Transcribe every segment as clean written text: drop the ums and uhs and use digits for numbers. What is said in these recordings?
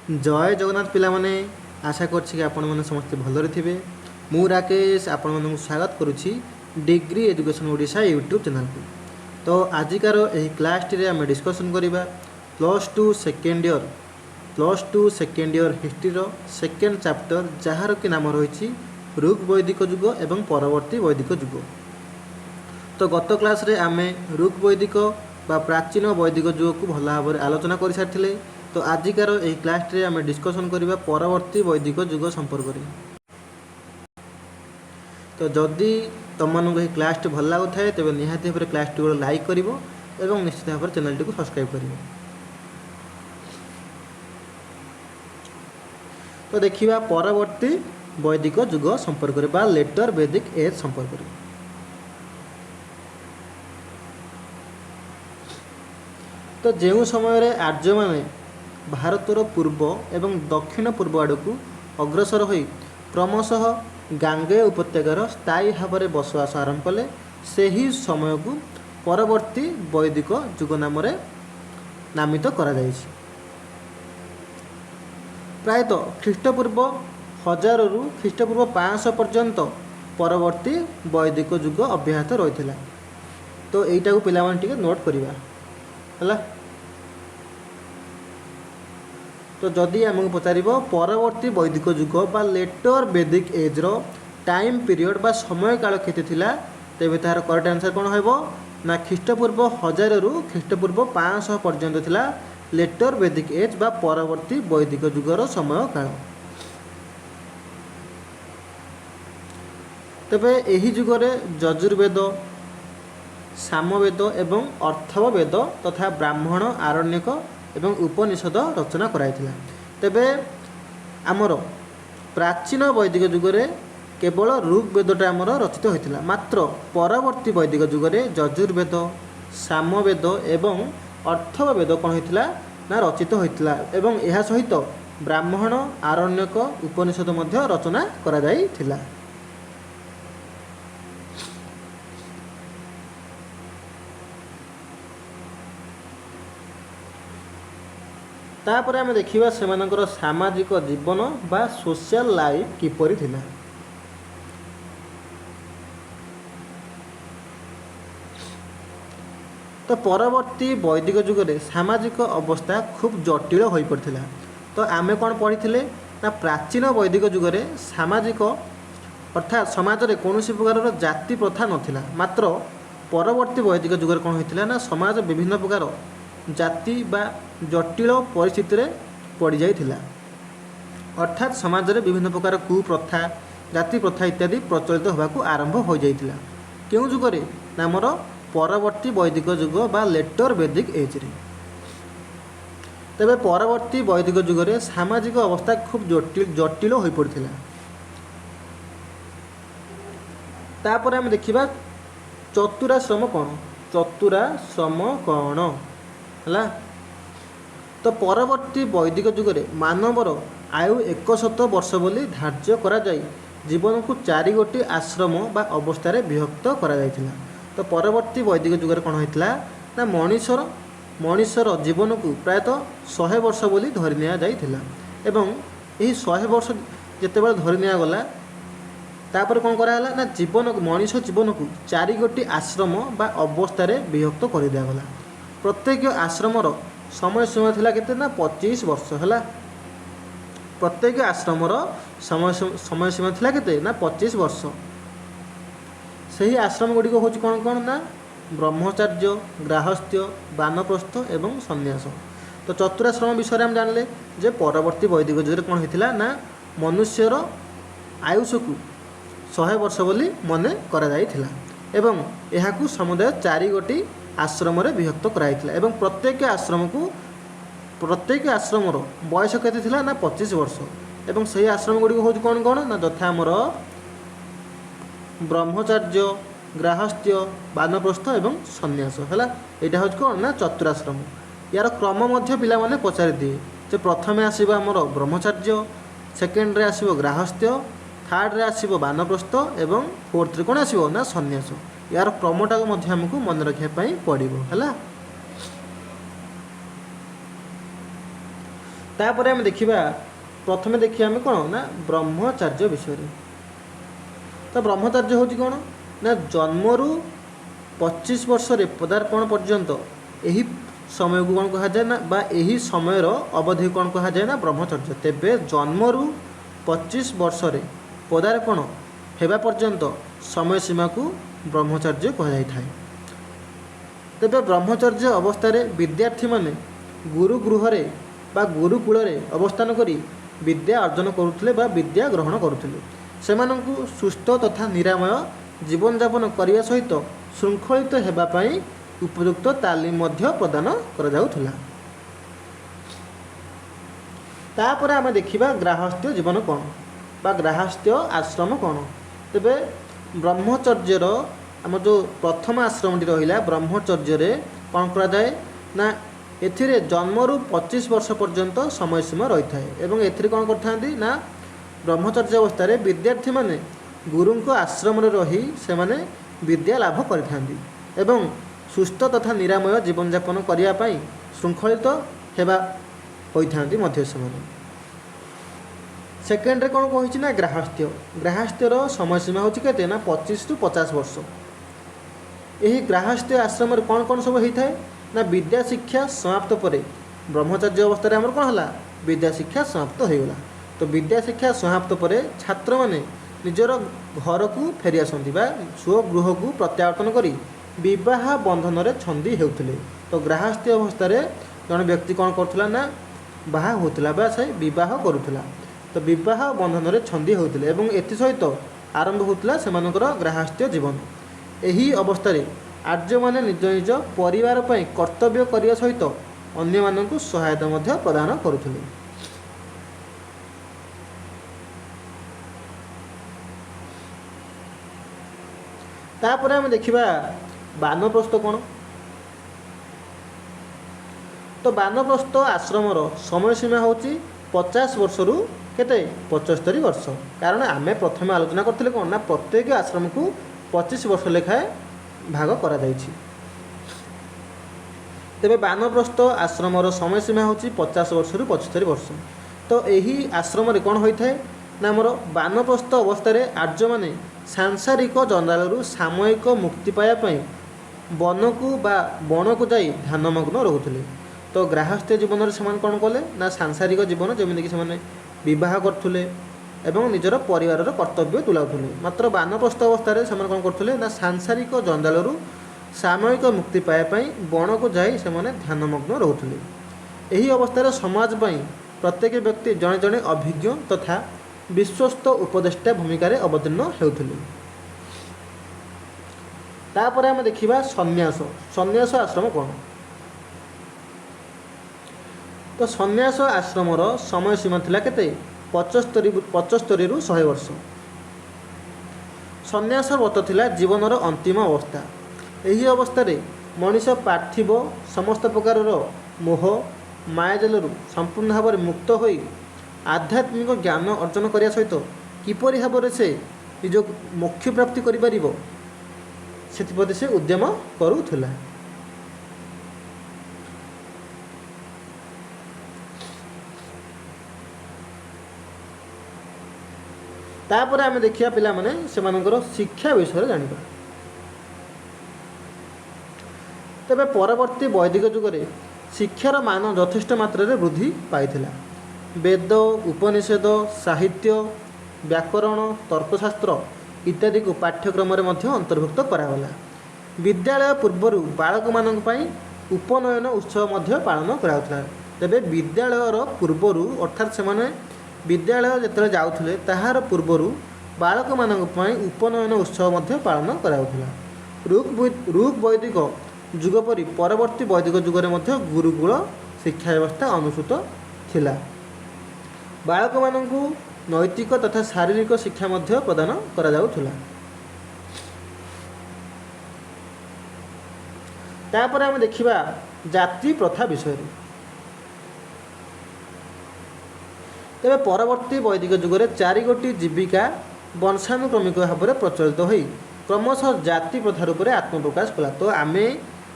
जय जगन्नाथ पिला माने आशा करछि कि आपण माने समस्त भलरे थिबे। मु राकेश आपण मानकु स्वागत करुछि degree education Odisha YouTube channel को। तो आजिकार एही क्लास टी रे हम डिस्कशन करिबा plus two second year history रो सेकेंड चैप्टर जहार कि नाम रही ऋग वैदिक युग एवं परवर्ती वैदिक युग। तो गत क्लास रे आमे ऋग वैदिक बा प्राचीन वैदिक युग को भल भाव आलोचना कर सारी। तो आजिकार यही क्लास रे आमे डिस्कशन करबा परवर्ती वैदिक युग संपर्क में। तो जदि तुम मानक यह क्लास टी भल लगुए तेज निहाती भाव क्लास टी लाइक कर निश्चित भाव चैनल टी को सब्सक्राइब कर। तो देखिए परवर्ती वैदिक युग संपर्क में बा लेटर वैदिक एज संपर्क में। तो जो समय आर्य माने भारतर पूर्व एवं दक्षिण पूर्व आड़ को अग्रसर हो क्रमशः गांगेय उपत्यकार स्थायी भाव में बसवास आरंभ कले से ही समय को परवर्ती वैदिक युग नाम नामित करा जायछि। प्रायतः ख्रीष्टपूर्व 1000 रु ख्रीष्टपूर्व 500 पर्यंत परवर्ती वैदिक युग अब्याहत रही। तो यहीटा को पिला माने टिके नोट करिबा हला। तो जदि आमको पचार परवर्ती वैदिक युग बा लेटर वैदिक एज रो टाइम पीरियड बा समय काल केते थिला तेबे तार करेक्ट आंसर कोन होइबो ना ख्रीष्टपूर्व 1000 रु ख्रीष्टपूर्व 500 पर्यंत थिला लेटर वैदिक एज बा परवर्ती वैदिक युगर समय काल। तबे एही जुगरे यजुर्वेद सामवेद एवं अर्थववेद तथा ब्राह्मण आरण्यक एवं उपनिषद रचना कराइथिला। तेबे आमर प्राचीन वैदिक युगरे केवल ऋग्वेदटा आमर रचित होइथिला। मात्र परवर्ती वैदिक युगरे यजुर्वेद सामवेद एवं अर्थववेद कौन होइथिला ना रचित होइथिला एवं एहा सहित ब्राह्मण आरण्यक उपनिषद मध्य रचना करा जाइथिला। तापर आम देखा से सामाजिक जीवन बा सोशल लाइफ किपरि थिला। तो परवर्ती वैदिक युगरे सामाजिक अवस्था खूब जटिल हो पड़ता। तो आमे कौन पढ़ी ना प्राचीन वैदिक युगरे सामाजिक अर्थात समाज में कौन प्रकार जाति प्रथा नथिला। मात्र परवर्ती वैदिक युगरे कौन होता ना समाज विभिन्न प्रकार जाति बा जटिल परिस्थिति रे पड़ जाइथिला। अर्थात समाज में विभिन्न प्रकार कुप्रथा जाति प्रथा इत्यादि प्रचलित होगाकू आरंभ हो जाइथिला। केउ जुगरे नामर परवर्ती वैदिक युग बा लेटर वैदिक एज रे। तेबे परवर्ती वैदिक युगरे सामाजिक अवस्था खूब जटिल हो पड़थिला। तापर आम देखिबा चतुराश्रम कौन चतुराश्रम कौन है। तो परवर्ती वैदिक युगरे मानवर आयु 100 वर्ष बोली धार्य करा जाय जीवन को 4 गोटी आश्रम बा अवस्था विभक्त करा जायथिला। तो परवर्ती वैदिक युगरे कौन होइथिला ना मनीषर जीवन को प्रायतः 100 वर्ष बोली धरि निया जायथिला एवं यही 100 वर्ष जेतेबेले धरि निया गला तापर कौन कराला ना जीवन मनीष जीवन को 4 गोटी आश्रम बा अवस्था विभक्त कर दिया गला। प्रत्येक आश्रमर समय सीमा थिला केते ना 25 वर्ष है। प्रत्येक आश्रमर समय सीमा थिला केते ना 25 वर्ष। सही आश्रम गुड़िक हूँ कौन कौन ना ब्रह्मचर्य गृहस्थ्य वानप्रस्थ एवं सन्यास। तो चतुराश्रम विषय में जानले जे परवर्ती वैदिक युग कौन होता ना मनुष्यर आयुष को 100 वर्ष बोली मन करा जाइथिला एवं यहाकू समुदाय 4 गोटी आश्रम विभक्त कराइथिला एवं प्रत्येक आश्रमर बयस केते थिला ना 25 वर्ष एवं सही आश्रम गुड़ी हूँ कौन कौन ना यथा आमर ब्रह्मचर्य गृहस्थ्य वानप्रस्थ एवं सन्यास है। यहाँ हूँ कौन ना चतुराश्रम। यार क्रम मध्य पिला माने पचारि दिए जे प्रथम आसीबो आमर ब्रह्मचर्य सेकेंड रे आसीबो गृहस्थ्य थर्ड रे आसीबो वानप्रस्थ एवं फोर्थ रे कौन आसीबो ना सन्यास। यार क्रमटा को मध्य हमको मन रखा पड़ो है। तापर आम देखा प्रथम देखिए आम कौन ना ब्रह्मचर्य विषय। तो ब्रह्मचर्य हूँ कौन ना जन्मरू 25 वर्ष पदार्पण पर्यंत यही समय को कौन कहुए ना बा यही समयर अवधि कौन कहुए ना ब्रह्मचर्य। तेबे जन्मरू 25 वर्ष पदार्पण होगा पर्यंत समय सीमा को ब्रह्मचर्य कहुए। तेबे ब्रह्मचर्य अवस्था विद्यार्थी माने गुरुगृह बा गुरुकूल अवस्थान करी विद्या अर्जन करुले बा विद्या ग्रहण करुले। सेमानंकु सुस्थ तथा निरामय जीवन यापन करने सहित श्रृंखलित होगापाई उपयुक्त तालीम मध्य प्रदान करा जाउथुला। तापर आम देखा गृहस्थ्य जीवन कौन बा गृहस्थ्य आश्रम कौन। तेबे ब्रह्मचर्यर आम जो प्रथम आश्रमटी रहा ब्रह्मचर्य कौन करा जाए ना एथिरे जन्मरू 25 वर्ष पर्यंत समय सीमा रही है। एवं एथिरे कौन करथांती ना ब्रह्मचर्य अवस्था विद्यार्थी माने गुरु आश्रम रही से माने विद्या लाभ करिथांती एवं सुस्थ तथा निरामय जीवन यापन करने श्रृंखलित हेबा होइथांती मध्य से। सेकेंड रे कौन कही ना गृहस्थ्य। गृहस्थ्यर समय सीमा होची केते ना 25 रु 50 वर्ष। यही गृहस्थ्य आश्रम कौन कौन सब होता है ना विद्या शिक्षा समाप्त पर ब्रह्मचर्य अवस्था आमर कौन है विद्या शिक्षा समाप्त होगला। तो विद्या शिक्षा समाप्त पर छात्र माने निजर घर को फेरी आसती स्वगृह को प्रत्यावर्तन करी विवाह बंधन में छंदी होते। तो गृहस्थ्य अवस्था जन व्यक्ति कौन करुला ना बाहा होता बा से विवाह करुला। तो विवाह बंधन में छंदी होते एवं एसहित आरंभ होता से गृहस्थ्य जीवन। यही अवस्था आर्य माने निज निज परिवार पर कर्तव्य करने सहित अन्य मानक सहायता मध्य प्रदान करुले। तापर आम देखा बानप्रस्थ कौन। तो बानप्रस्थ आश्रमर समय सीमा होची 50 वर्ष रु केते 75 वर्ष। कारण आम प्रथम आलोचना करथिले कौन ना प्रत्येक आश्रम को 25 वर्ष लेखाएं भाग करा जाइछि। तेबे बानप्रस्थ आश्रमर समय सीमा होची 50 वर्ष रु 75 वर्ष। तो यही आश्रम कौन होता है ना आमर बानप्रस्थ अवस्था आर्य माने सांसारिक जंजालू सामयिक मुक्ति पाइबापी वन को बा बण को जाई ध्यानमग्न रोते। तो गृहस्थ्य जीवन से कौन कले ना सांसारिक जीवन जमीक से बह करुले एवं निजर परिवार कर्तव्य तुलाउले। मात्र बानप्रस्थ अवस्था से कौन करुले ना सांसारिक जंजालू सामयिक मुक्ति पाइबापी बण को जाई से ध्यानमग्न रोते। यही अवस्था समाज प्रत्येक व्यक्ति जड़े जड़े अभिज्ञ तथा विश्वस्त उपदेष्टा भूमिका अवतीर्ण होते। तापर आम देखा सन्यास। सन्यास आश्रम कौन। तो सन्यास आश्रमर समय सीमा थिला केते 75 रु 100 वर्ष। सन्यास व्रत थिला जीवनर अंतिम अवस्था। यही अवस्था मनीष पार्थिव समस्त प्रकार मोह मायाजालू संपूर्ण भाव में मुक्त होई आध्यात्मिक ज्ञान अर्जन करने सहित किपरि भाव से निज मोक्ष प्राप्ति करिपारिबो सेतिप्रति से उद्यम करुथिला। तापर आम देखिया पिला माने सेमानकर शिक्षा विषय जानिबा। तेबे परवर्ती वैदिक जुगरे शिक्षार मान यथेष्ट मात्रा रे वृद्धि पाइथिला। वेद उपनिषद साहित्य व्याकरण तर्कशास्त्र इत्यादि को पाठ्यक्रम रे मध्य अंतर्भुक्त करागला। विद्यालय पूर्वर बालक मानक पई उपनयन उत्सव मध्य पालन कराउथला। तेबे विद्यालयर पूर्वर अर्थात से माने विद्यालय जेतले जाउथले ताहार पूर्वर बालक मानक पई उपनयन उत्सव मध्य पालन कराउथला। ऋग वैदिक जुग परी परवर्ती वैदिक जुगरे मध्य गुरुकुल शिक्षा व्यवस्था अनुसूत थिला। बालक मानकु नैतिक तथा शारीरिक शिक्षा मध्य प्रदान करा जाउथला। तापर आम देखिबा जाति प्रथा विषय। तेबे परवर्ती वैदिक जुगरे 4 गोटी जीविका वंशानुक्रमिक भाव में प्रचलित हो क्रमशः जाति प्रथा रूप में आत्मप्रकाश कला। तो आम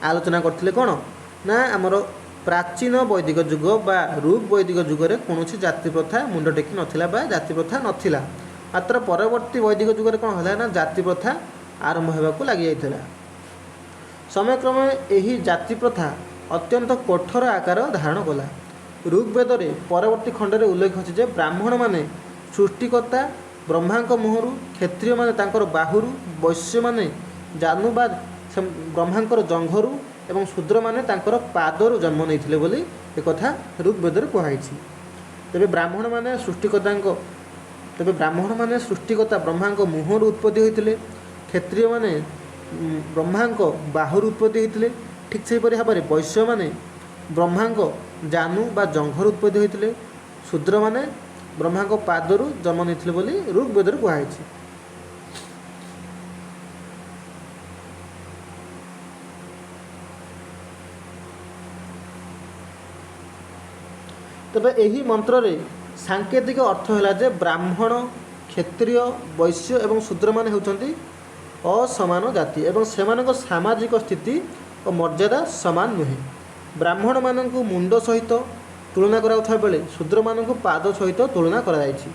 आलोचना करथिले कौन ना आमर प्राचीन वैदिक जुग बा ऋग वैदिक जुगरे कौन जाति प्रथा मुंड टेकी नथिला बा जाति प्रथा नथिला। मात्र परवर्ती वैदिक जुगरे कौन है ना जाति प्रथा आरंभ होगा लगी जाइथिला। समयक्रमे यही जाति प्रथा अत्यंत कठोर आकार धारण कला। ऋग्वेद परवर्ती खंडे उल्लेख अच्छे जे ब्राह्मण माने सृष्टिकर्ता ब्रह्मा मुहरु, क्षत्रिय माने तांकर बाहुरु, वैश्य माने जानू बा ब्रह्मांकर जंघरु एवं शूद्र माने तांकर पादरु जन्म नहीं बोली एक कथा ऋग्वेद कहुई। तेबे ब्राह्मण माने सृष्टिकर्ता ब्रह्मा मुहरु उत्पत्ति होते, क्षत्रिय माने ब्रह्मा बाहुरु उत्पत्ति होते, ठीक से भाव में वैश्य माने ब्रह्मा जानू बा जंघर उत्पत्ति होते, शूद्र माने ब्रह्मा पादरु जन्म नहीं बोली ऋग्वेद कहुई। तबे यही मंत्र रे सांकेतिक अर्थ है जे ब्राह्मण क्षत्रिय वैश्य एवं शूद्र माने होउछंती असमान जाति एवं सेमानक सामाजिक स्थिति और मर्यादा समान नुहे। ब्राह्मण मानक मुंड सहित तुलना कराउथा बेले शूद्र मानक पाद सहित तुलना करा जायछि।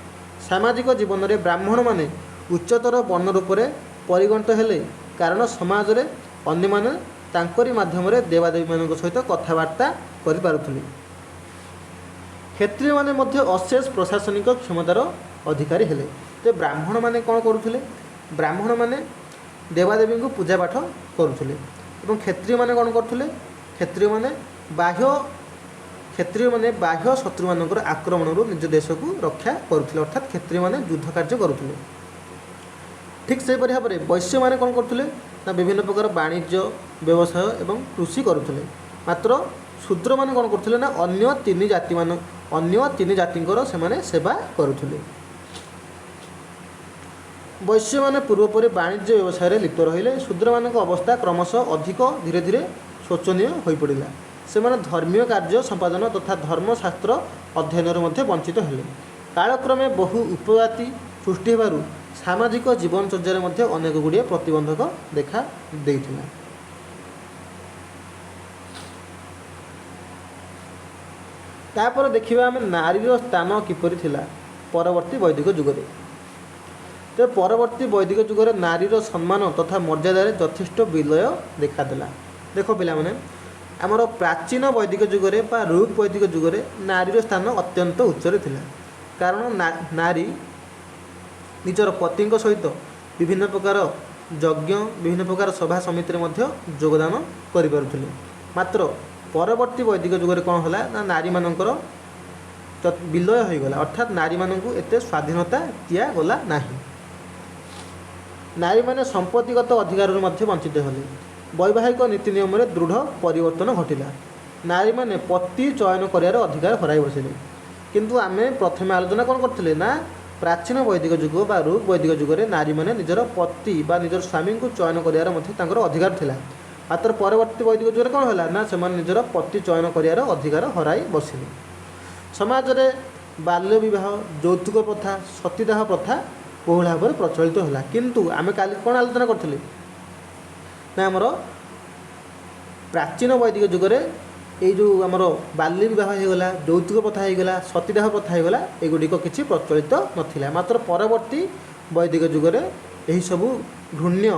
सामाजिक जीवन में ब्राह्मण माने उच्चतर वर्ण रूप में परिगणित हेले कारण समाज रे अन्य माने तांकरी माध्यम रे देवादेवी मानक सहित कथबार्ता करि पारुथुले। क्षत्रिय माने मध्य अशेष प्रशासनिक क्षमतार अधिकारी हेले। जे ब्राह्मण माने कौन करुथुले, ब्राह्मण माने देवादेवी को पूजा पाठ करुथुले एवं क्षत्रिय माने कौन करुथुले, क्षत्रिय माने बाह्य शत्रु मानकर आक्रमण निज देश को रक्षा करुथुले, अर्थात क्षत्रिय माने युद्ध कार्य करुथुले। ठीक से भाव में वैश्य माने कौन करुथुले ना विभिन्न प्रकार वाणिज्य व्यवसाय एवं कृषि करुथुले। मात्र शूद्र माने कौन करुथुले ना अन्य तीन जातिंकर सेमाने सेवा करुथुले। वैश्य माने पूर्वपरि वाणिज्य व्यवसाय लिप्त रहिले, शूद्र मानक अवस्था क्रमशः अधिक धीरे धीरे शोचनीय हो पड़ा। सेमाने धर्मीय कार्य संपादन तथा धर्मशास्त्र अध्ययन मध्य वंचित हेले। कालक्रमे बहु उपजाति सृष्टि होबारु सामाजिक जीवनचर्या मध्य अनेक गुड़िए प्रतिबंधक देखा देइथिला। तापर देखिबा आमे नारीर स्थान किपरि थिला परवर्ती वैदिक जुगरे। तो परवर्ती वैदिक जुगरे नारीर सम्मान तथा मर्यादा यथेष्ट विलय देखादेला। देख पिला माने आमर प्राचीन वैदिक जुगरे बा ऋग वैदिक जुगरे नारीर स्थान अत्यंत उच्चरे थिला। कारण नारी निजर पति सहित विभिन्न प्रकार यज्ञ विभिन्न प्रकार सभा समिति मध्य योगदान करिपारुथिले। मात्र परवर्ती वैदिक जुगरे कौन होला ना नारी मानकर विलय हो गला, अर्थात नारी मानकु एते स्वाधीनता दिया गला नाही। नारी माने संपत्तिगत अधिकार मध्य वंचित होले। वैवाहिक नीति नियम में दृढ़ परिवर्तन घटिला। नारी माने पति चयन करार अधिकार हराई बसिले। किंतु आमे प्रथम आलोचना कौन करथिले ना प्राचीन वैदिक जुग बा ऋग वैदिक जुगरे नारी माने निजर पति बा निजर स्वामी को चयन करार मध्य तांकर अधिकार थिला। मात्र परवर्ती वैदिक जुगरे कौन होला ना सेमान निजर पति चयन करार अधिकार हराई बसिले। समाज में बाल्य विवाह यौतुक प्रथा सतीदाह प्रथा बहुल भाव में प्रचलित होला। किंतु आमे काली कौन आलोचना करथिले ना आमर प्राचीन वैदिक जुगरे ये जो आमर बाल्य विवाह होगला यौतुक प्रथा होगला सतीदाह प्रथा होगला एगुड़िक किसी प्रचलित नथिला। मात्र परवर्ती वैदिक जुगरे यही सबू घृण्य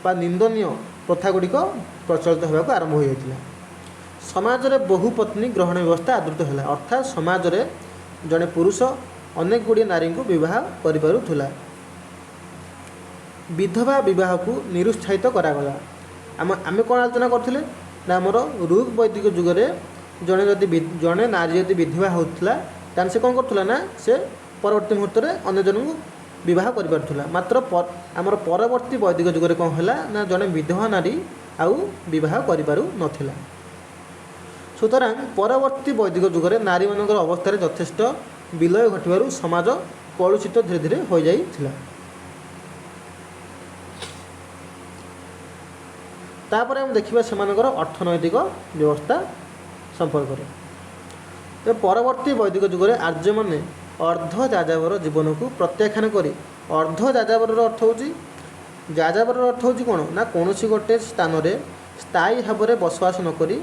बा निंदनीय प्रथा गुड़िक प्रचलित होगा आरंभ हो जाता। समाज में बहुपत्नी ग्रहण व्यवस्था आदृत है, अर्थात समाज में जड़े पुरुष अनेक गुड़िए नारी को बह करुला। विधवा विवाह को निरुत्साहित करागला। आम कौन आलोचना करथिले ना आमर ऋग वैदिक जुगरे जड़े नारी यदि विधवा होता तान से कौन करुला ना से परवर्ती मुहूर्त में अन्य जन को विवाह करिपारुथुला। मात्र आमर परवर्ती वैदिक जुगरे कौन है ना जड़े विधवा नारी आउ विवाह करिपारु नथिला। सुतरां परवर्ती वैदिक जुगरे नारी मानकर अवस्था यथेष्ट विलय घटवार समाज कलुषित धीरे धीरे हो जाइथिला। तापर हम देखिबा सेमानकर अर्थनैतिक व्यवस्था संपर्क में। तो परवर्ती वैदिक जुगरे आर्य माने अर्ध जाजावर जीवन को प्रत्याख्यान करी अर्ध जाजावर अर्थ होची जाजावर अर्थ होची कौन ना कौन गोटे स्थान रे स्थायी भाव में बसवास नकरी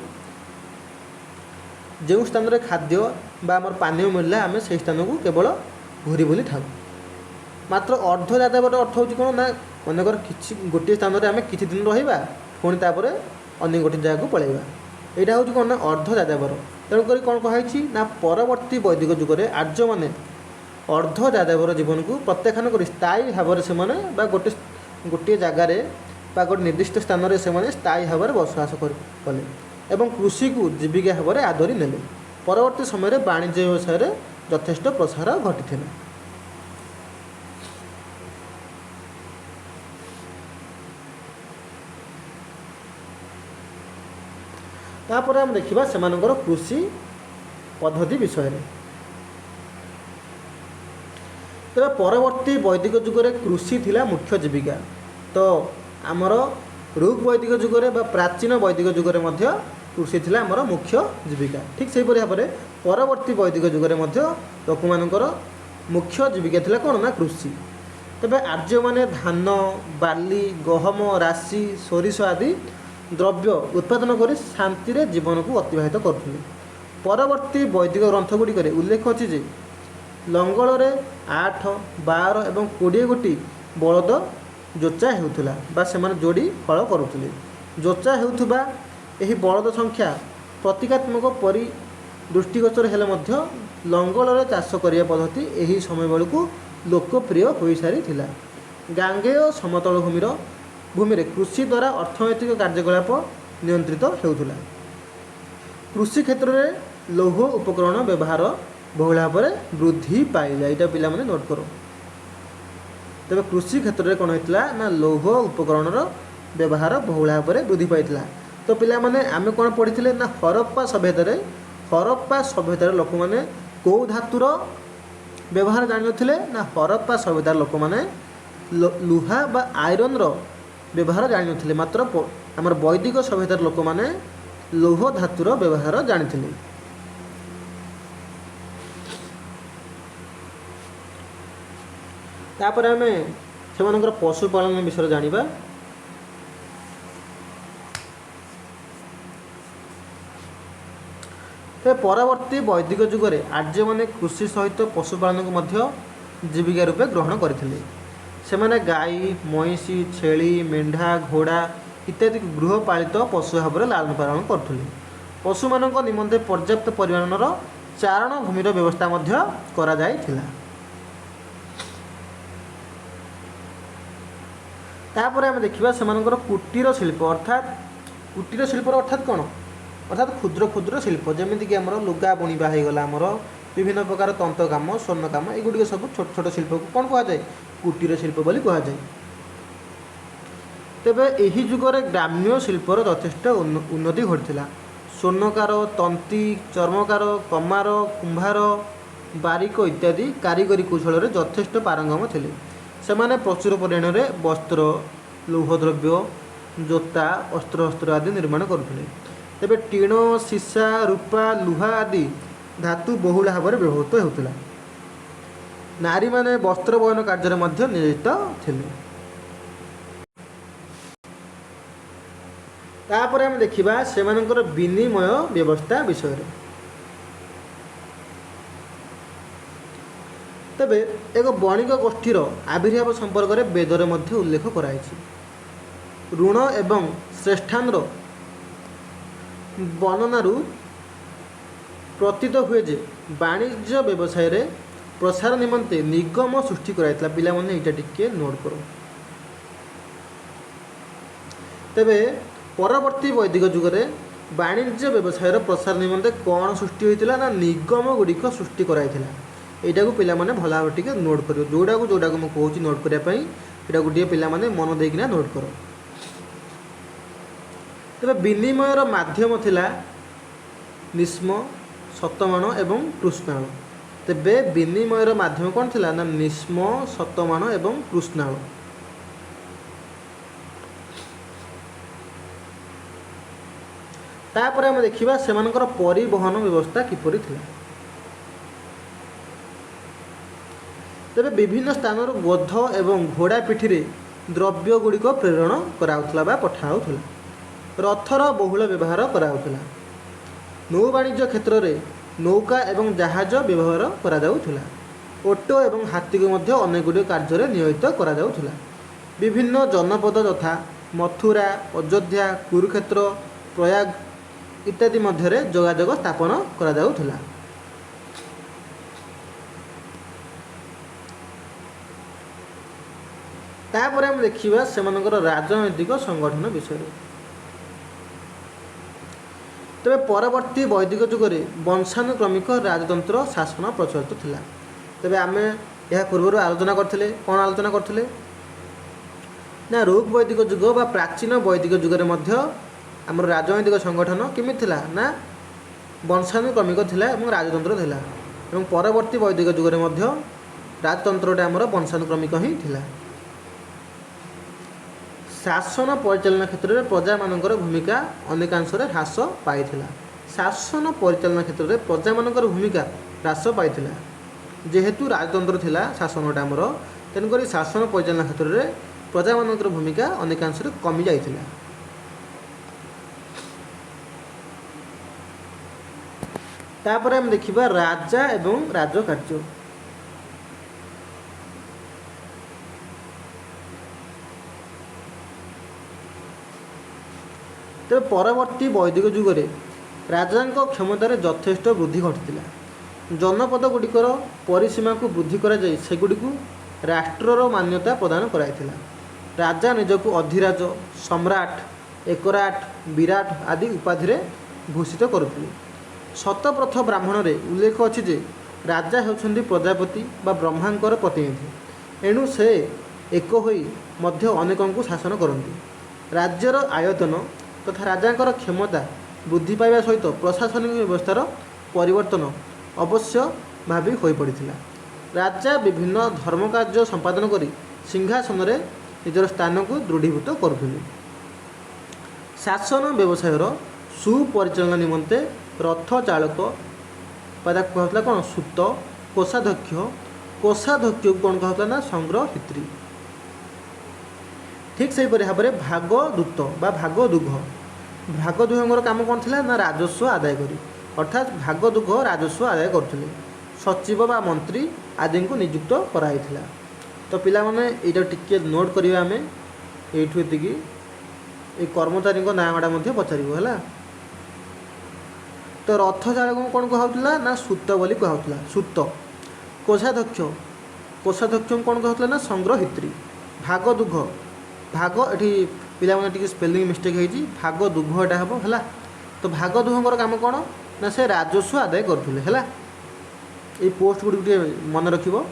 जो स्थान में खाद्य बा आम पानीय मिलला आम से स्थान को केवल घूरी बुली था। मात्र अर्ध यादावर अर्थ हूँ कौन ना मनकर कि गोटे स्थान में आम कि दिन रहा पुणी तापर अन्य गोटे जगह को पलैया यहाँ हूँ कौन ना अर्ध यादावर। तेणुक कौन कही ना परवर्ती वैदिक जुगे आर्य मैंने अर्ध यादावर जीवन को प्रत्याख्यान कर स्थायी भाव से गोटे गोटे जगार गोटे निर्दिष्ट स्थान में से स्थायी भाव में बसवास कले एवं कृषि को जीविका भाव में आदरी नेले। परवर्ती समय वाणिज्य व्यवसाय यथेष्ट प्रसार घटी। तापर आम देखा से कृषि पद्धति विषय। तेरे परवर्ती वैदिक जुगे कृषि थिला मुख्य जीविका। तो आमर ऋग वैदिक जुगे प्राचीन वैदिक जुगे कृषि थिला आमर मुख्य जीविका। ठीक से भाव में परवर्ती वैदिक जुगे लोक मानकर मुख्य जीविका थिला कौन ना कृषि। तेबे आर्य माने धान बार्ली गहम राशि सोरिष आदि द्रव्य उत्पादन कर शांति रे जीवन को अतिबाहित करथुले। परवर्ती वैदिक ग्रंथ गुड़िक उल्लेख अच्छी जे लंगल 8, 12 और 20 गोटी बलद जोचा होउथुला बा सेमाने जोड़ी हल करुथुले। जोचा होउथुबा एही बलद संख्या प्रतीकात्मक परि दृष्टिगोचर हेले मध्य लंगल चाष करिया पद्धति एही समय बेलू लोकप्रिय हो सारी थिला। गांगेय समतल भूमि कृषि द्वारा अर्थनैतिक कार्यकलाप नियंत्रित होउथुला। कृषि क्षेत्र में लौह उपकरण व्यवहार बहुल भाव में वृद्धि पाइला। यहाँ पिला माने नोट करो। तेज कृषि क्षेत्र में कौन होता ना लौह उपकरण व्यवहार बहुल भाव में वृद्धि पाइला। तो पिला माने आमे कौन पढ़ी ना हरप्पा सभ्यतार लोक मैंने कौ धातुर व्यवहार जान ना हरप्पा सभ्यतार लोक मैंने लुहा बा आयरन व्यवहार जान मात्र आमर वैदिक सभ्यतार लोक मैंने लौह धातुर व्यवहार जानी। तापर आम से पशुपालन विषय जानिबा। तो परवर्ती वैदिक जुगे आर्य माने कृषि सहित पशुपालन को मध्य जीविका रूपे ग्रहण करथिले। सेमाने गाई महिषी छेली मेंढा घोड़ा इत्यादि गृहपालित पशु भाव में लालन पालन करथिले। पशु मानक निमंते पर्याप्त परिमाणर चारण भूमिर व्यवस्था मध्य करा जायथिला। तापर आम देखा से कुटीर शिल्प अर्थात कौन अर्थात क्षुद्र क्षुद्र शिल्प जमीक आम लुगा बुणवा होगला आमर विभिन्न प्रकार तंत्र काम स्वर्ण काम एगुड़ी सब छोट छोट शिल्प को कौन कहुए कुटीर शिल्प बोली कहुए। तेबे एही जुगरे ग्राम्य शिल्पर यथेष्ट उन्नति घटीला। स्वर्णकार तंती चर्मकार कमार कुंभार बारिक इत्यादि कारीगरी कौशल यथेष्ट पारंगम थिले। सेमाने प्रचुर परिमाण में वस्त्र लौहद्रव्य जोता अस्त्र आदि निर्माण करुଥିଲେ। तेबे टीण सीसा रूपा लुहा आदि धातु बहुल भाव में व्यवहृत होता। नारी माने वस्त्र बयन कार्य मध्य नियोजित थिले। तापर आम देखा से विनिमय व्यवस्था विषय। तेबे एक बणिक गोष्ठीर आविर्भाव संपर्क में वेदर मध्य उल्लेख कराई। ऋण एवं श्रेष्ठान वर्णनारू प्रतीत हुए जे वाणिज्य व्यवसाय रे प्रसार निमंते निगम सृष्टि कराइतला। पिला माने एटा टिके नोट करो। तेबे परवर्ती वैदिक जुगरे वाणिज्य व्यवसाय प्रसार निमंते कौन सृष्टि होइतिला ना निगम गुड़िक सृष्टि कराइतिला। एटा को पिला माने भला भाव टिके नोट करियो। जोड़ा को मैं कहूँ नोट करिया पई एटा गोटे पिला माने मन देकिना नोट करो। तेबे विनिमयर माध्यम थिला निस्म शतमान एवं कृष्णाण। तेबे विनिमयर माध्यम कौन थिला ना निस्म शतमान एवं कृष्णाण। तापर आम देखा से परिवहन व्यवस्था किपरि थिला। तेबे विभिन्न स्थान गोध एवं घोड़ा पिठी द्रव्य गुड़िक प्रेरण कराउथला बा पठाउथला। रथर बहुल व्यवहार कराउथला। नौ वाणिज्य क्षेत्र में नौका एवं जहाज व्यवहार कराଯାଉଥିଲା। ओट एवं हाथी को मध्य अनेक गुड़िक कार्य नियोजित कराଯାଉଥିଲା। विभिन्न जनपद तथा मथुरा, अयोध्या, कुरुक्षेत्र, प्रयाग इत्यादि मध्य जोगाजोग स्थापन कराଯାଉଥିଲା। तापर हम देखिबा सेमानकर राजनैतिक संगठन विषय। तबे परवर्ती वैदिक जुग में वंशानुक्रमिक राजतंत्र शासन प्रचलित थिला। तबे आमे यह पूर्व आलोचना करथिले कोन आलोचना करथिले ना ऋग वैदिक जुग बा प्राचीन वैदिक जुग में मध्य आमर राजनैतिक संगठन केमि थिला ना वंशानुक्रमिक थिला एवं राजतंत्र थिला एवं परवर्ती वैदिक जुग में मध्य राजतंत्रटा आमर वंशानुक्रमिक ही थिला। शासन परिचालना क्षेत्र में प्रजा मानकर भूमिका अनेकांश ह्रास पाई। शासन परिचालना क्षेत्र में प्रजा मानकर भूमिका ह्रास पाई जेहेतु राजतंत्र थिला शासनटा आमर तेणुक शासन परिचालना क्षेत्र में प्रजा मानकर भूमिका अनेकांश कमी जाइथिला। तापर हम देखिबा राजा एवं राजकार्य। तेज परवर्ती वैदिक जुगरे राजांक क्षमतार यथेष्ट वृद्धि घटी। जनपद गुड़िकर परिसीमा को वृद्धि कराई सेगुड़िक राष्ट्रर मान्यता प्रदान कराइथिला। राजा निजक अधिराज, सम्राट, एकराट, विराट आदि उपाधि भूषित करुथिले। शतप्रथ ब्राह्मण रे उल्लेख अछि जे राजा हेउछन्ति प्रजापति बा ब्रह्मांकर प्रतिनिधि, एणु से एक होई मध्य अनेकंकु शासन करନ୍ତି। राज्यर आयतन तथा राजांकर क्षमता वृद्धि पाइबा सहित प्रशासनिक व्यवस्थार परिवर्तन अवश्य भावी होई पड़िथिला। राजा विभिन्न धर्म कार्य संपादन करी सिंहासन रे निजर स्थान को दृढ़ीभूत करुथिले। शासन व्यवसायर सुपरिचालना निमंते रथ चालक कहला कौन सूत, कोषाध्यक्ष, कोषाध्यक्ष को कौन कहला ना संग्रहित्री। ठीक से भाव में भागदूत बा भागदूघ, भागदूघर काम कौन थी ना राजस्व आदाय करी, अर्थात भागदूघ राजस्व आदाय करते सचिव बा मंत्री आदि को नियुक्त कराई। तो पिला माने एटा टिके नोट करिया आमे एठु एतिकी ए कर्मचारी को नाम आड़ा पचारिबो हला। तो रथ चालक को कौन कहला ना सूत बोली कहला सूत। कोषाध्यक्ष, कोषाध्यक्ष को कौन कहला ना संग्रहित्री। भागदूघ, भाग एठी पिला माने टिके स्पेलिंग मिस्टेक हेजी, भागदूघ एटा हबो हला। तो भागदूघर काम कौन ना से राजस्व आदाय करथुले हला। ए पोस्ट गुडी मन रखिबो।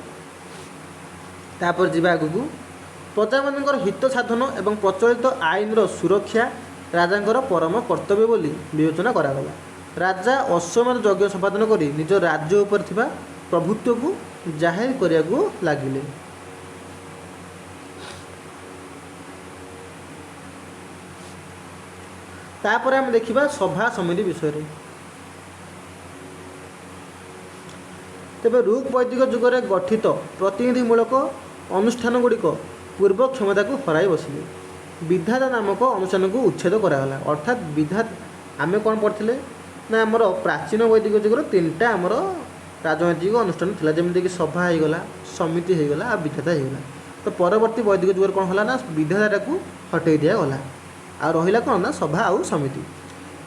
तापर जीवा आगु प्रजा मानकर हित साधन एवं प्रचलित आईन सुरक्षा राजांकर परम कर्तव्य बोली विवेचना करागला। राजा अश्वमेध यज्ञ संपादन करी निज राज्य उपर थिबा प्रभुत्व को जाहिर करिया को लागिले। तापर हम देखिबा सभा समिति विषय रे। तेबे ऋग वैदिक जुगरे गठित प्रतिनिधिमूलक अनुष्ठान गुड़िक पूर्व क्षमता को हराई बसिले। विधाता नामक अनुष्ठान को उच्छेद करागला। अर्थात विधाता आमे कौन पढ़ते ना आमर प्राचीन वैदिक जुगर तीनटा आमर राजनैतिक अनुष्ठान थिला, जेमति कि सभा होगला, समिति होगला आ विधाता होगला। तो परवर्ती वैदिक जुगर कौन होला ना विधाता को हटै दिया गला आ रहिला कौन ना सभा आउ समिति।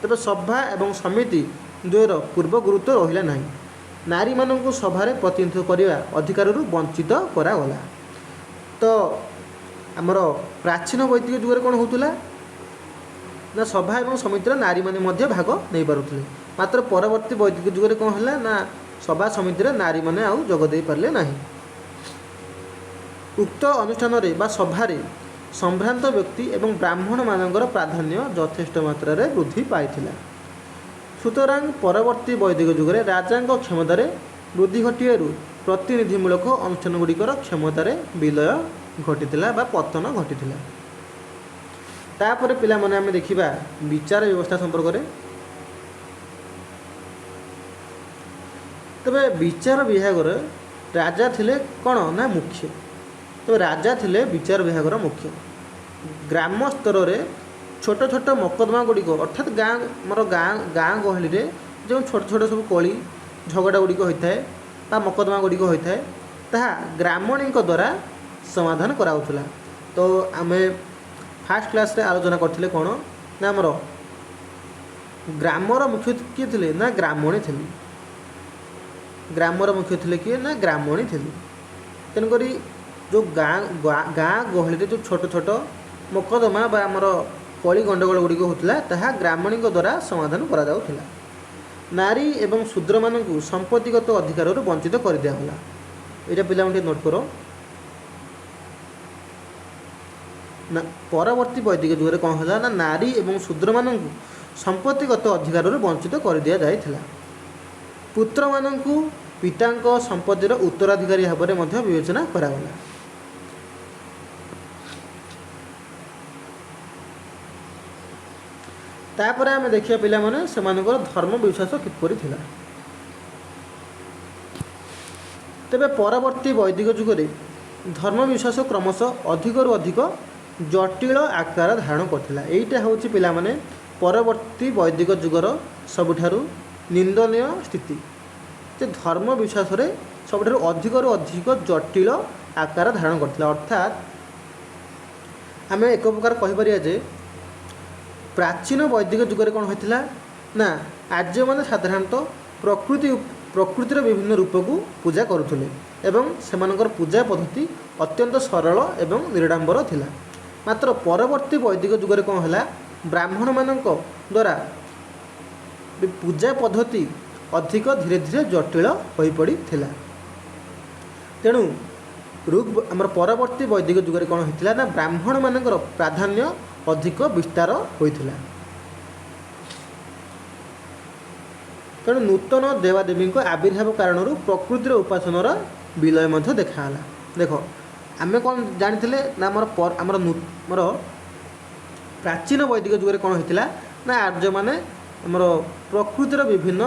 तबे सभा एवं समिति द्वयर पूर्व गुरुत्व रहिला नाही। नारी मानक सभारे प्रतिनिधित्व करने अधिकार वंचित करागला। तो आमर प्राचीन वैदिक जुगे कौन होता ना सभा एवं समितिर नारी माने मध्य भाग नहीं पारुଥିଲେ। मात्र परवर्ती वैदिक जुगे कौन है ना सभा समितिर नारी माने आउ जोग दे पारले नाही। उक्त अनुष्ठान रे बा सभारे संभ्रांत व्यक्ति एवं ब्राह्मण मानकर प्राधान्य यथेष्ट मात्रा रे वृद्धि पाइथिला। सुतरां परवर्ती वैदिक जुगे राजांक क्षमतार वृद्धि घटियारू प्रतिनिधिमूलक अनुष्ठान गुड़िकर क्षमतार विलय घटी बा पतन घटी। तापर पिला माने आमे देखिबा विचार व्यवस्था संपर्क में। तबे विचार विभाग राजा थिले कौन ना मुख्य। तो राजा थिले विचार विभाग मुख्य। ग्राम स्तर रे छोट छोट मकदमा गुड़िक अर्थात गाँ मोर गाँ गाँ गहली रे जो छोट छोट सब कली झगड़ा गुड़िक होता है बा मकदमा गुड़िक होता है ताहा ग्रामणी द्वारा समाधान कराउथला। तो आमे फास्ट क्लास रे आलोचना करथिले कोन ना हमर ग्रामर मुख्य किए थिले ना ग्रामणी थिले। ग्रामर मुख्य थिले किए ना ग्रामणी थिले। तेणुकरी जो गाँ गहली जो छोट छोट मकदमा बा आमर कली गंडगोल गुड़िक होता ताहा ग्रामणी द्वारा समाधान करा जाउथिला। नारी एवं शूद्र मानू संपत्तिगत अधिकार वंचित कर दियागला। यहाँ पिला नोट कर ना परवर्ती वैदिक जुगे कौन है ना नारी एवं शूद्र मानू संपत्तिगत अधिकार वंचित कर दि जाइथिला। पुत्र मानू पिता संपत्तिर उत्तराधिकारी भाव में विवेचना करागला। तापर आम देखिए पिला माने सेमानकर धर्म विश्वास किपरि थिला। तेबे परवर्ती वैदिक जुगरे धर्म विश्वास क्रमशः अधिकरु अधिक जटिल आकार धारण करथिला। एइटा होछि पिला माने परवर्ती वैदिक जुगर सबुठारु निंदनीय स्थिति जे धर्म विश्वास रे सबुठारु अधिकरु अधिक जटिल आकार धारण करथिला। अर्थात आम एक प्रकार कहि परिया जे प्राचीन वैदिक जुगरे कौन होता ना आर्य मैंने साधारणतः प्रकृतिर विभिन्न रूप को पूजा करुले एवं सेमानकर पूजा पद्धति अत्यंत सरल एवं निराडंबर थिला। मात्र परवर्ती वैदिक जुगरे कौन है ब्राह्मण मानक द्वारा पूजा पद्धति अधिक धीरे धीरे जटिल हो पड़ी थिला। तेणु आमर परवर्ती वैदिक जुगरे कौन होता ना ब्राह्मण मानकर प्राधान्य अधिक विस्तार होइथिला। तेणु नूतन देवादेवी आविर्भाव कारण प्रकृतिर उपासनार विलय देखाला। देख आम कौन जानी ना आमर प्राचीन वैदिक जुगे कौन होता ना आर्य माने आमर प्रकृतिर विभिन्न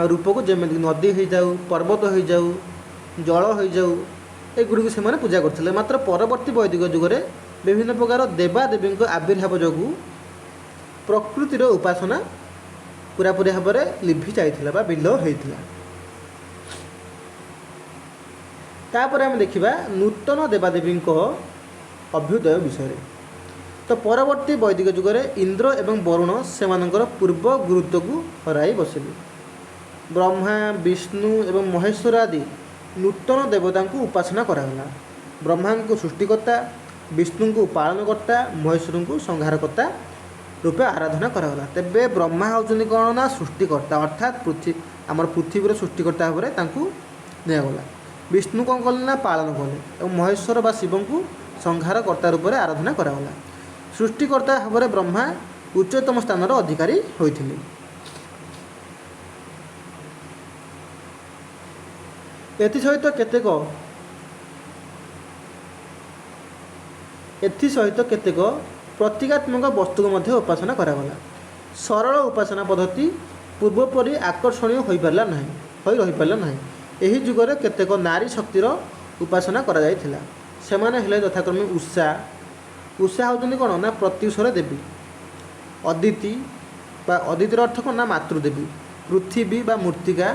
रूप को जमी नदी हो जाऊ पर्वत हो जाऊ जल हो जाऊ एगुड़ी से पूजा करते। मात्र परवर्ती वैदिक जुगे विभिन्न प्रकार देवादेवी आविर्भाव जो प्रकृतिर उपासना पूरापूरी भाव में लिभि जाइथिला विलय होइथिला। तापर आम देखिबा नूतन देवादेवी अभ्युदय विषय। तो परवर्ती वैदिक जुगरे इंद्र एवं वरुण सेमानकर पूर्व गुरुत्व को हराई बसिले। ब्रह्मा विष्णु एवं महेश्वर आदि नूतन देवता को उपासना करागला। ब्रह्मा को सृष्टिकर्ता विष्णु को पालनकर्ता महेश्वर को संहारकर्ता रूपे आराधना करागला। तेबे ब्रह्मा होउछन्ति कौन ना सृष्टिकर्ता अर्थात आमर पृथ्वीर सृष्टिकर्ता भाव में निगला। विष्णु कौन कले ना पालन कले और महेश्वर बा शिव को संहारकर्ता रूप में आराधना करागला। सृष्टिकर्ता भाव में ब्रह्मा उच्चतम स्थान अधिकारी होइथिले। एथिसहित केतेक प्रतीकात्मक वस्तु को उपासना करागला। सरल उपासना पद्धति पूर्वपरी आकर्षणीय हो पारला नहीं। एही जुगरे केतेक नारी शक्तिर उपासना करा जायथिला। सेमाने हेले यथाक्रमे उषा होउछन्ति कोन ना प्रत्युषर देवी, अदिति बा अदितिर अर्थ कोन ना मातृदेवी, पृथ्वी बा मूर्तिका,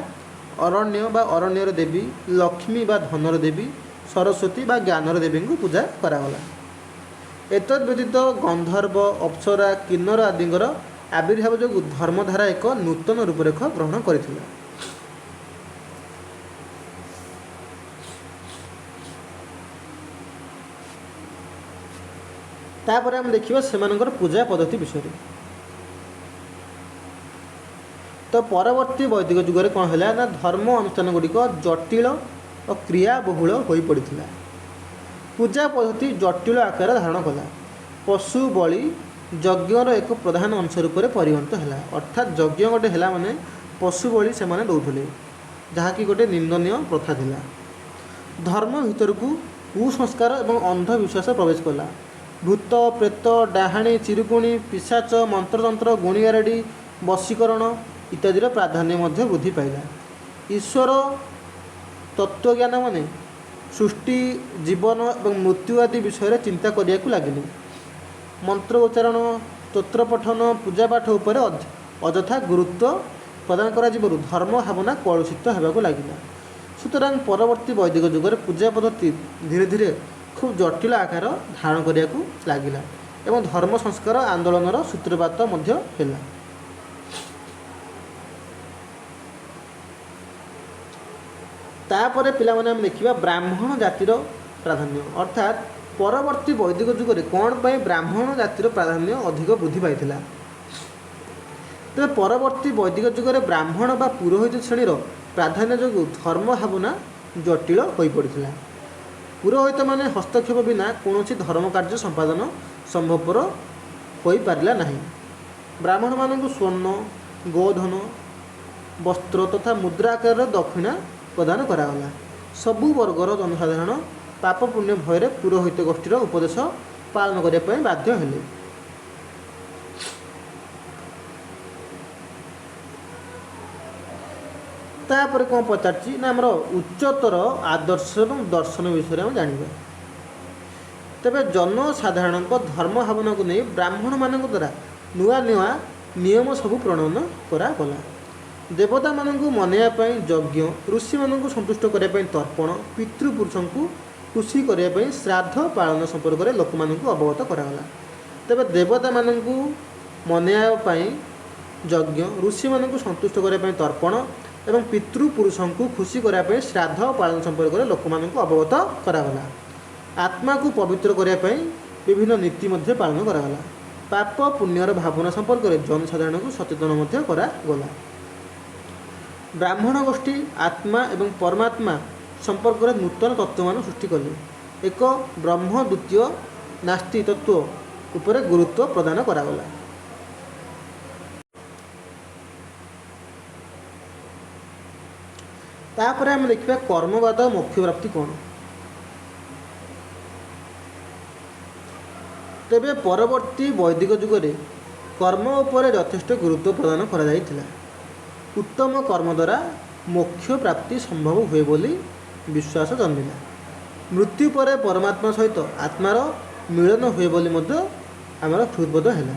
अरण्य बा अरण्यर देवी, लक्ष्मी बा धनर देवी, सरस्वती बा ज्ञानर देवी को पूजा करागला। एतद व्यतीत गंधर्व अप्सरा किन्नर आदिଙ୍କର आविर्भाव जो धर्मधारा एक नूतन रूपरेख ग्रहण करथिला। तापर हम देखिबा सेमानकर पूजा पद्धति विषय। तो परवर्ती वैदिक जुगरे कौन है ना धर्म अनुष्ठान गुड़िक जटिल और क्रियाबहुल हो पड़ता। पूजा पद्धति जटिल आकार धारण कला। पशु बलि यज्ञर एक प्रधान अंश रूप में परिगणित है। अर्थात यज्ञ गोटे है माने पशु बलि से दौले जहाँकि गोटे निंदनीय प्रथा थिला। धर्म भीतर को कुसंस्कार और अंधविश्वास प्रवेश कला। भूत प्रेत डाहाणी चिरुकुणी पिशाच मंत्रतंत्र गुणिगारेडी वशीकरण इत्यादि प्राधान्य वृद्धि पाइला। ईश्वर तत्वज्ञान माने सृष्टि जीवन और मृत्यु आदि विषय चिंता करिया को लगिले। मंत्र उच्चारण स्तोत्र पठन पूजा पाठ उपर अଯଥା गुरुत्व ପ୍ରଦାନ କରାଯିବାରୁ ଧର୍ମ ଭାବନା କଳୁଷିତ ହେବାକୁ ଲାଗିଲା। ସୁତରାଂ ପରବର୍ତ୍ତୀ ବୈଦିକ ଯୁଗରେ ପୂଜା ପଦ୍ଧତି ଧୀରେ ଧୀରେ ଖୁବ୍ ଜଟିଳ ଆକାର ଧାରଣ କରିବାକୁ ଲାଗିଲା ଏବଂ ଧର୍ମ ସଂସ୍କାର ଆନ୍ଦୋଳନର ସୂତ୍ରପାତ ମଧ୍ୟ ହେଲା। ତାପରେ ପିଲାମାନେ ଆମେ ଦେଖିବା ବ୍ରାହ୍ମଣ ଜାତିର ପ୍ରାଧାନ୍ୟ, ଅର୍ଥାତ୍ ପରବର୍ତ୍ତୀ ବୈଦିକ ଯୁଗରେ କ'ଣ ପାଇଁ ବ୍ରାହ୍ମଣ ଜାତିର ପ୍ରାଧାନ୍ୟ ଅଧିକ ବୃଦ୍ଧି ପାଇଥିଲା। ତେବେ ପରବର୍ତ୍ତୀ ବୈଦିକ ଯୁଗରେ ବ୍ରାହ୍ମଣ ବା ପୁରୋହିତ ଶ୍ରେଣୀର ପ୍ରାଧାନ୍ୟ ଯୋଗୁଁ ଧର୍ମ ଭାବନା ଜଟିଳ ହୋଇପଡ଼ିଥିଲା। ପୁରୋହିତମାନେ ହସ୍ତକ୍ଷେପ ବିନା କୌଣସି ଧର୍ମ କାର୍ଯ୍ୟ ସମ୍ପାଦନ ସମ୍ଭବପର ହୋଇପାରିଲା ନାହିଁ। ବ୍ରାହ୍ମଣମାନଙ୍କୁ ସ୍ୱର୍ଣ୍ଣ, ଗୋଧନ, ବସ୍ତ୍ର ତଥା ମୁଦ୍ରା ଆକାରରେ ଦକ୍ଷିଣା ପ୍ରଦାନ କରାଗଲା। ସବୁ ବର୍ଗର ଜନସାଧାରଣ ପାପ ପୁଣ୍ୟ ଭୟରେ ପୁରୋହିତ ଗୋଷ୍ଠୀର ଉପଦେଶ ପାଳନ କରିବା ପାଇଁ ବାଧ୍ୟ ହେଲେ। ତାପରେ କ'ଣ ପଚାରିଛି ନା ଆମର ଉଚ୍ଚତର ଆଦର୍ଶ ଏବଂ ଦର୍ଶନ ବିଷୟରେ ଆମେ ଜାଣିବା। ତେବେ ଜନସାଧାରଣଙ୍କ ଧର୍ମ ଭାବନାକୁ ନେଇ ବ୍ରାହ୍ମଣମାନଙ୍କ ଦ୍ୱାରା ନୂଆ ନୂଆ ନିୟମ ସବୁ ପ୍ରଣୟନ କରାଗଲା। ଦେବତାମାନଙ୍କୁ ମନେଇବା ପାଇଁ ଯଜ୍ଞ, ଋଷିମାନଙ୍କୁ ସନ୍ତୁଷ୍ଟ କରିବା ପାଇଁ ତର୍ପଣ, ପିତୃପୁରୁଷଙ୍କୁ ଖୁସି କରିବା ପାଇଁ ଶ୍ରାଦ୍ଧ ପାଳନ ସମ୍ପର୍କରେ ଲୋକମାନଙ୍କୁ ଅବଗତ କରାଗଲା। ତେବେ ଦେବତାମାନଙ୍କୁ ମନେଇବା ପାଇଁ ଯଜ୍ଞ, ଋଷିମାନଙ୍କୁ ସନ୍ତୁଷ୍ଟ କରିବା ପାଇଁ ତର୍ପଣ ଏବଂ ପିତୃପୁରୁଷଙ୍କୁ ଖୁସି କରିବା ପାଇଁ ଶ୍ରାଦ୍ଧ ପାଳନ ସମ୍ପର୍କରେ ଲୋକମାନଙ୍କୁ ଅବଗତ କରାଗଲା। ଆତ୍ମାକୁ ପବିତ୍ର କରିବା ପାଇଁ ବିଭିନ୍ନ ନୀତି ମଧ୍ୟ ପାଳନ କରାଗଲା। ପାପ ପୁଣ୍ୟର ଭାବନା ସମ୍ପର୍କରେ ଜନସାଧାରଣଙ୍କୁ ସଚେତନ ମଧ୍ୟ କରାଗଲା। ବ୍ରାହ୍ମଣ ଗୋଷ୍ଠୀ ଆତ୍ମା ଏବଂ ପରମାତ୍ମା ସମ୍ପର୍କରେ ନୂତନ ତତ୍ତ୍ୱମାନ ସୃଷ୍ଟି କଲେ। ଏକ ବ୍ରହ୍ମ ଦ୍ୱିତୀୟ ନାସ୍ତି ତତ୍ତ୍ୱ ଉପରେ ଗୁରୁତ୍ୱ ପ୍ରଦାନ କରାଗଲା। ତାପରେ ଆମେ ଦେଖିବା କର୍ମବାଦ ମୋକ୍ଷ ପ୍ରାପ୍ତି କ'ଣ। ତେବେ ପରବର୍ତ୍ତୀ ବୈଦିକ ଯୁଗରେ କର୍ମ ଉପରେ ଯଥେଷ୍ଟ ଗୁରୁତ୍ୱ ପ୍ରଦାନ କରାଯାଇଥିଲା। ଉତ୍ତମ କର୍ମ ଦ୍ୱାରା ମୋକ୍ଷ ପ୍ରାପ୍ତି ସମ୍ଭବ ହୁଏ ବୋଲି ବିଶ୍ୱାସ ଜନ୍ମିଲା। ମୃତ୍ୟୁ ପରେ ପରମାତ୍ମା ସହିତ ଆତ୍ମାର ମିଳନ ହୁଏ ବୋଲି ମଧ୍ୟ ଆମର ହୃଦବୋଧ ହେଲା।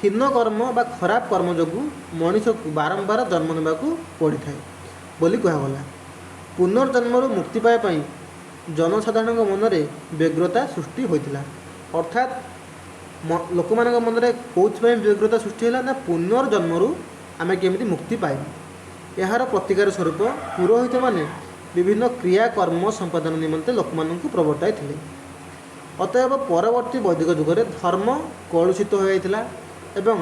ହୀନ କର୍ମ ବା ଖରାପ କର୍ମ ଯୋଗୁଁ ମଣିଷକୁ ବାରମ୍ବାର ଜନ୍ମ ନେବାକୁ ପଡ଼ିଥାଏ ବୋଲି କୁହାଗଲା। ପୁନର୍ଜନ୍ମରୁ ମୁକ୍ତି ପାଇବା ପାଇଁ ଜନସାଧାରଣଙ୍କ ମନରେ ବ୍ୟଗ୍ରତା ସୃଷ୍ଟି ହୋଇଥିଲା। ଅର୍ଥାତ୍ ଲୋକମାନଙ୍କ ମନରେ କେଉଁଥିପାଇଁ ବ୍ୟଗ୍ରତା ସୃଷ୍ଟି ହେଲା ନା ପୁନର୍ଜନ୍ମରୁ ଆମେ କେମିତି ମୁକ୍ତି ପାଇବୁ। ଏହାର ପ୍ରତିକାର ସ୍ୱରୂପ ପୁରୋହିତମାନେ ବିଭିନ୍ନ କ୍ରିୟାକର୍ମ ସମ୍ପାଦନ ନିମନ୍ତେ ଲୋକମାନଙ୍କୁ ପ୍ରବର୍ତ୍ତାଇଥିଲେ। ଅତଏବ ପରବର୍ତ୍ତୀ ବୈଦିକ ଯୁଗରେ ଧର୍ମ କଳୁଷିତ ହୋଇଯାଇଥିଲା ଏବଂ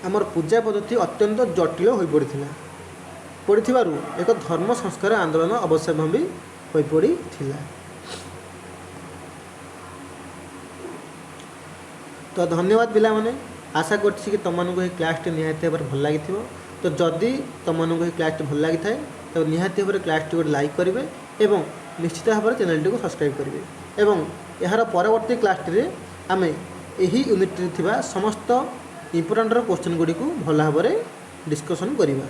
ଆମର ପୂଜା ପଦ୍ଧତି ଅତ୍ୟନ୍ତ ଜଟିଳ ହୋଇପଡ଼ିଥିବାରୁ ଏକ ଧର୍ମ ସଂସ୍କାର ଆନ୍ଦୋଳନ ଅବଶ୍ୟମ୍ଭାବୀ ହୋଇପଡ଼ିଥିଲା। ତ ଧନ୍ୟବାଦ ପିଲାମାନେ, ଆଶା କରୁଛି କି ତୁମମାନଙ୍କୁ ଏହି କ୍ଲାସ୍ଟି ନିହାତି ଭାବରେ ଭଲ ଲାଗିଥିବ। ତ ଯଦି ତୁମମାନଙ୍କୁ ଏହି କ୍ଲାସ୍ଟି ଭଲ ଲାଗିଥାଏ ତେବେ ନିହାତି ଭାବରେ କ୍ଲାସ୍ଟି ଗୋଟେ ଲାଇକ୍ କରିବେ ଏବଂ ନିଶ୍ଚିତ ଭାବରେ ଚ୍ୟାନେଲଟିକୁ ସବସ୍କ୍ରାଇବ୍ କରିବେ ଏବଂ ଏହାର ପରବର୍ତ୍ତୀ କ୍ଲାସ୍ଟିରେ ଆମେ ଏହି ୟୁନିଟ୍ରେ ଥିବା ସମସ୍ତ ଇମ୍ପୋର୍ଟାଣ୍ଟର କ୍ୱେଶ୍ଚନ୍ ଗୁଡ଼ିକୁ ଭଲ ଭାବରେ ଡିସ୍କସନ୍ କରିବା।